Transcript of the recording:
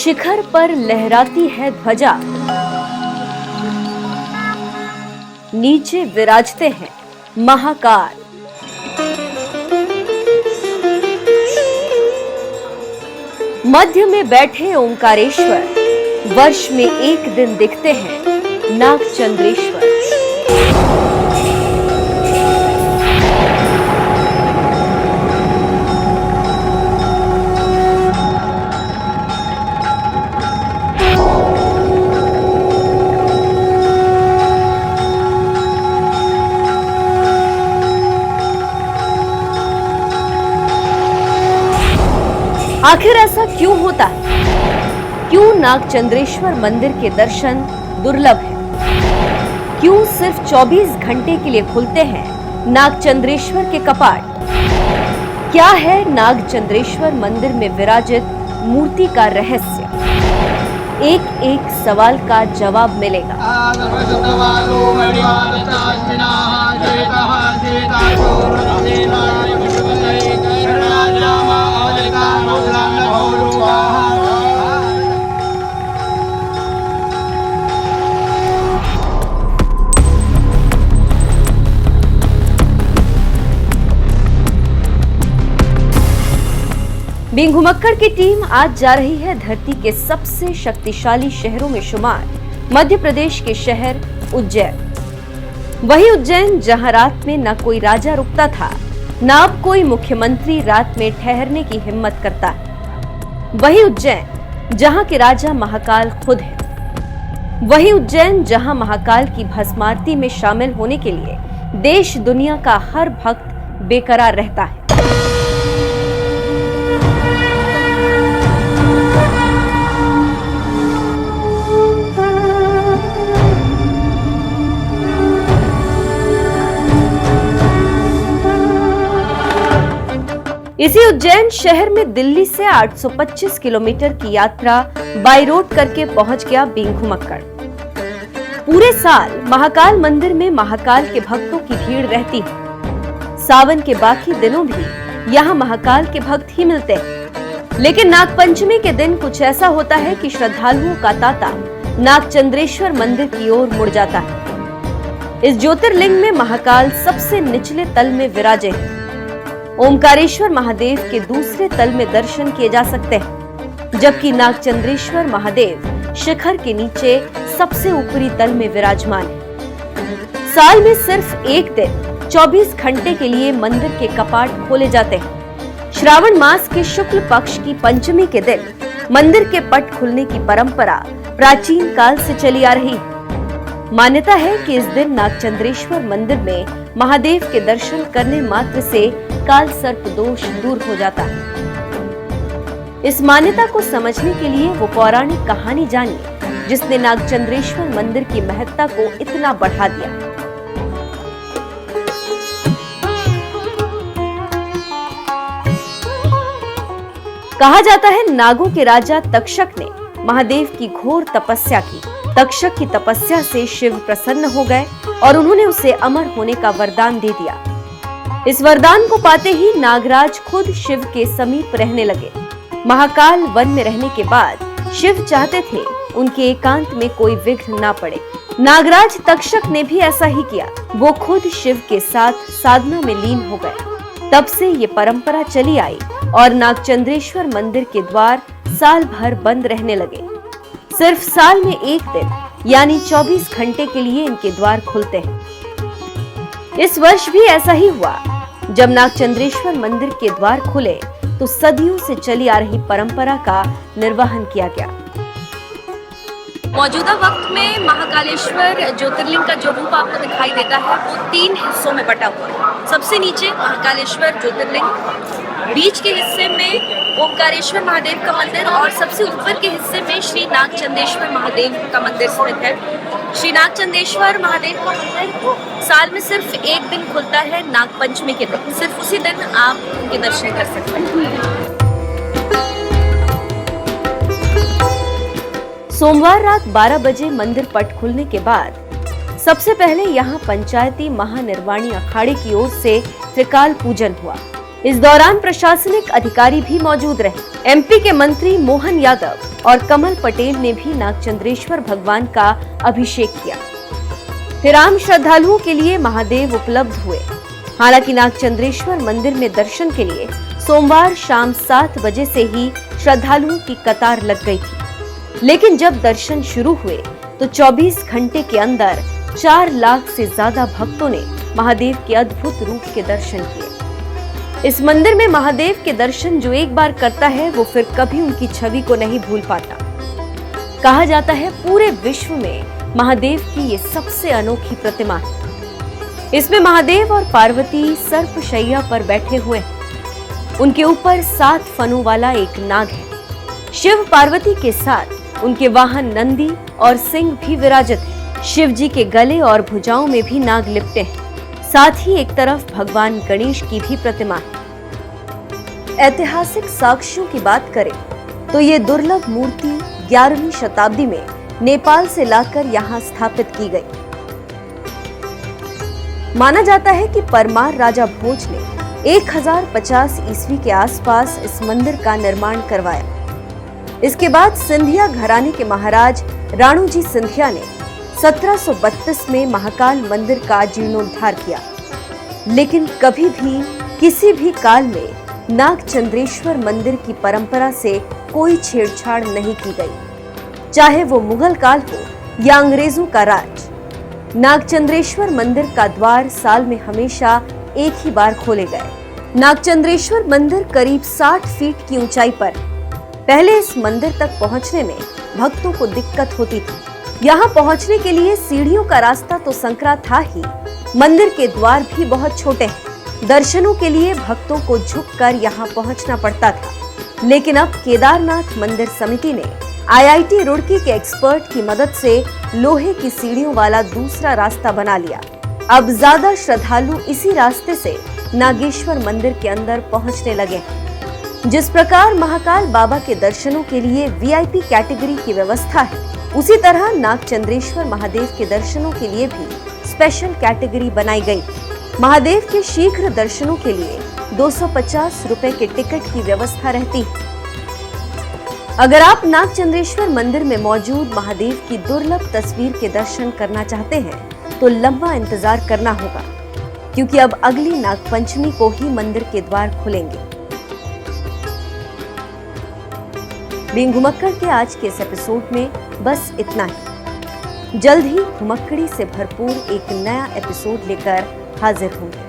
शिखर पर लहराती है ध्वजा, नीचे विराजते हैं महाकाल। मध्य में बैठे ओंकारेश्वर वर्ष में एक दिन दिखते हैं नागचंद्रेश्वर। आखिर ऐसा क्यों होता है? क्यों नागचंद्रेश्वर मंदिर के दर्शन दुर्लभ हैं? क्यों सिर्फ 24 घंटे के लिए खुलते हैं नागचंद्रेश्वर के कपाट? क्या है नागचंद्रेश्वर मंदिर में विराजित मूर्ति का रहस्य? एक एक सवाल का जवाब मिलेगा। बीइंग घुमक्कड़ की टीम आज जा रही है धरती के सबसे शक्तिशाली शहरों में शुमार मध्य प्रदेश के शहर उज्जैन। वही उज्जैन जहां रात में न कोई राजा रुकता था, न अब कोई मुख्यमंत्री रात में ठहरने की हिम्मत करता है। वही उज्जैन जहां के राजा महाकाल खुद है। वही उज्जैन जहां महाकाल की भस्मारती में शामिल होने के लिए देश दुनिया का हर भक्त बेकरार रहता है। इसी उज्जैन शहर में दिल्ली से 825 किलोमीटर की यात्रा बाई रोड करके पहुंच गया बीइंग घुमक्कड़। पूरे साल महाकाल मंदिर में महाकाल के भक्तों की भीड़ रहती है। सावन के बाकी दिनों भी यहाँ महाकाल के भक्त ही मिलते हैं, लेकिन नागपंचमी के दिन कुछ ऐसा होता है कि श्रद्धालुओं का तांता नागचंद्रेश्वर मंदिर की ओर मुड़ जाता है। इस ज्योतिर्लिंग में महाकाल सबसे निचले तल में विराजे हैं। ओंकारेश्वर महादेव के दूसरे तल में दर्शन किए जा सकते हैं, जबकि नागचंद्रेश्वर महादेव शिखर के नीचे सबसे ऊपरी तल में विराजमान है। साल में सिर्फ एक दिन 24 घंटे के लिए मंदिर के कपाट खोले जाते हैं। श्रावण मास के शुक्ल पक्ष की पंचमी के दिन मंदिर के पट खुलने की परंपरा प्राचीन काल से चली आ रही है। मान्यता है कि इस दिन नागचंद्रेश्वर मंदिर में महादेव के दर्शन करने मात्र से काल सर्प दोष दूर हो जाता है। इस मान्यता को समझने के लिए वो पौराणिक कहानी जानिए जिसने नागचंद्रेश्वर मंदिर की महत्ता को इतना बढ़ा दिया। कहा जाता है नागों के राजा तक्षक ने महादेव की घोर तपस्या की। तक्षक की तपस्या से शिव प्रसन्न हो गए और उन्होंने उसे अमर होने का वरदान दे दिया। इस वरदान को पाते ही नागराज खुद शिव के समीप रहने लगे। महाकाल वन में रहने के बाद शिव चाहते थे उनके एकांत में कोई विघ्न ना पड़े। नागराज तक्षक ने भी ऐसा ही किया। वो खुद शिव के साथ साधना में लीन हो गए। तब से ये परंपरा चली आई और नागचंद्रेश्वर मंदिर के द्वार साल भर बंद रहने लगे। सिर्फ साल में एक दिन यानी 24 घंटे के लिए इनके द्वार खुलते हैं। इस वर्ष भी ऐसा ही हुआ। जब नागचंद्रेश्वर मंदिर के द्वार खुले तो सदियों से चली आ रही परंपरा का निर्वहन किया गया। मौजूदा वक्त में महाकालेश्वर ज्योतिर्लिंग का जो रूप आपको दिखाई देता है वो 3 हिस्सों में बटा हुआ है। सबसे नीचे महाकालेश्वर ज्योतिर्लिंग, बीच के हिस्से में ओंकारेश्वर महादेव का मंदिर और सबसे ऊपर के हिस्से में श्री नागचंद्रेश्वर महादेव का मंदिर स्थित है। श्री नागचंद्रेश्वर महादेव का मंदिर साल में सिर्फ एक दिन खुलता है, नागपंचमी के दिन। सिर्फ उसी दिन आप उनके दर्शन कर सकते हैं। सोमवार रात 12 बजे मंदिर पट खुलने के बाद सबसे पहले यहाँ पंचायती महानिर्वाणी अखाड़े की ओर से त्रिकाल पूजन हुआ। इस दौरान प्रशासनिक अधिकारी भी मौजूद रहे। एमपी के मंत्री मोहन यादव और कमल पटेल ने भी नागचंद्रेश्वर भगवान का अभिषेक किया। फिर आम श्रद्धालुओं के लिए महादेव उपलब्ध हुए। हालांकि नागचंद्रेश्वर मंदिर में दर्शन के लिए सोमवार शाम 7 बजे से ही श्रद्धालुओं की कतार लग गई थी, लेकिन जब दर्शन शुरू हुए तो 24 घंटे के अंदर 4 लाख से ज्यादा भक्तों ने महादेव के अद्भुत रूप के दर्शन किए। इस मंदिर में महादेव के दर्शन जो एक बार करता है वो फिर कभी उनकी छवि को नहीं भूल पाता। कहा जाता है पूरे विश्व में महादेव की ये सबसे अनोखी प्रतिमा है। इसमें महादेव और पार्वती सर्पशैया पर बैठे हुए हैं। उनके ऊपर 7 फनों वाला एक नाग है। शिव पार्वती के साथ उनके वाहन नंदी और सिंह भी विराजित है। शिव जी के गले और भुजाओं में भी नाग लिपटे हैं। साथ ही एक तरफ भगवान गणेश की भी प्रतिमा है। ऐतिहासिक साक्ष्यों की बात करें तो ये दुर्लभ मूर्ति 11वीं शताब्दी में नेपाल से लाकर यहाँ स्थापित की गई। माना जाता है कि परमार राजा भोज ने 1050 ईस्वी के आसपास इस मंदिर का निर्माण करवाया। इसके बाद सिंधिया घराने के महाराज राणूजी सिंधिया ने 1732 में महाकाल मंदिर का जीर्णोद्धार किया, लेकिन कभी भी किसी भी काल में नागचंद्रेश्वर मंदिर की परंपरा से कोई छेड़छाड़ नहीं की गई, चाहे वो मुगल काल हो या अंग्रेजों का राज। नागचंद्रेश्वर मंदिर का द्वार साल में हमेशा एक ही बार खोले गए। नागचंद्रेश्वर मंदिर करीब 60 फीट की ऊंचाई पर। पहले इस मंदिर तक पहुंचने में भक्तों को दिक्कत होती थी। यहाँ पहुंचने के लिए सीढ़ियों का रास्ता तो संकरा था ही, मंदिर के द्वार भी बहुत छोटे हैं। दर्शनों के लिए भक्तों को झुककर यहाँ पहुंचना पड़ता था, लेकिन अब केदारनाथ मंदिर समिति ने IIT रुड़की के एक्सपर्ट की मदद से लोहे की सीढ़ियों वाला दूसरा रास्ता बना लिया। अब ज्यादा श्रद्धालु इसी रास्ते से नागेश्वर मंदिर के अंदर पहुंचने लगे। जिस प्रकार महाकाल बाबा के दर्शनों के लिए VIP कैटेगरी की व्यवस्था है, उसी तरह नागचंद्रेश्वर महादेव के दर्शनों के लिए भी स्पेशल कैटेगरी बनाई गई। महादेव के शीघ्र दर्शनों के लिए 250 रुपए के टिकट की व्यवस्था रहती है। अगर आप नागचंद्रेश्वर मंदिर में मौजूद महादेव की दुर्लभ तस्वीर के दर्शन करना चाहते हैं तो लंबा इंतजार करना होगा, क्योंकि अब अगली नागपंचमी को ही मंदिर के द्वार खुलेंगे। बीइंग घुमक्कड़ के आज के इस एपिसोड में बस इतना ही। जल्द ही घुमक्कड़ी से भरपूर एक नया एपिसोड लेकर हाजिर होंगे।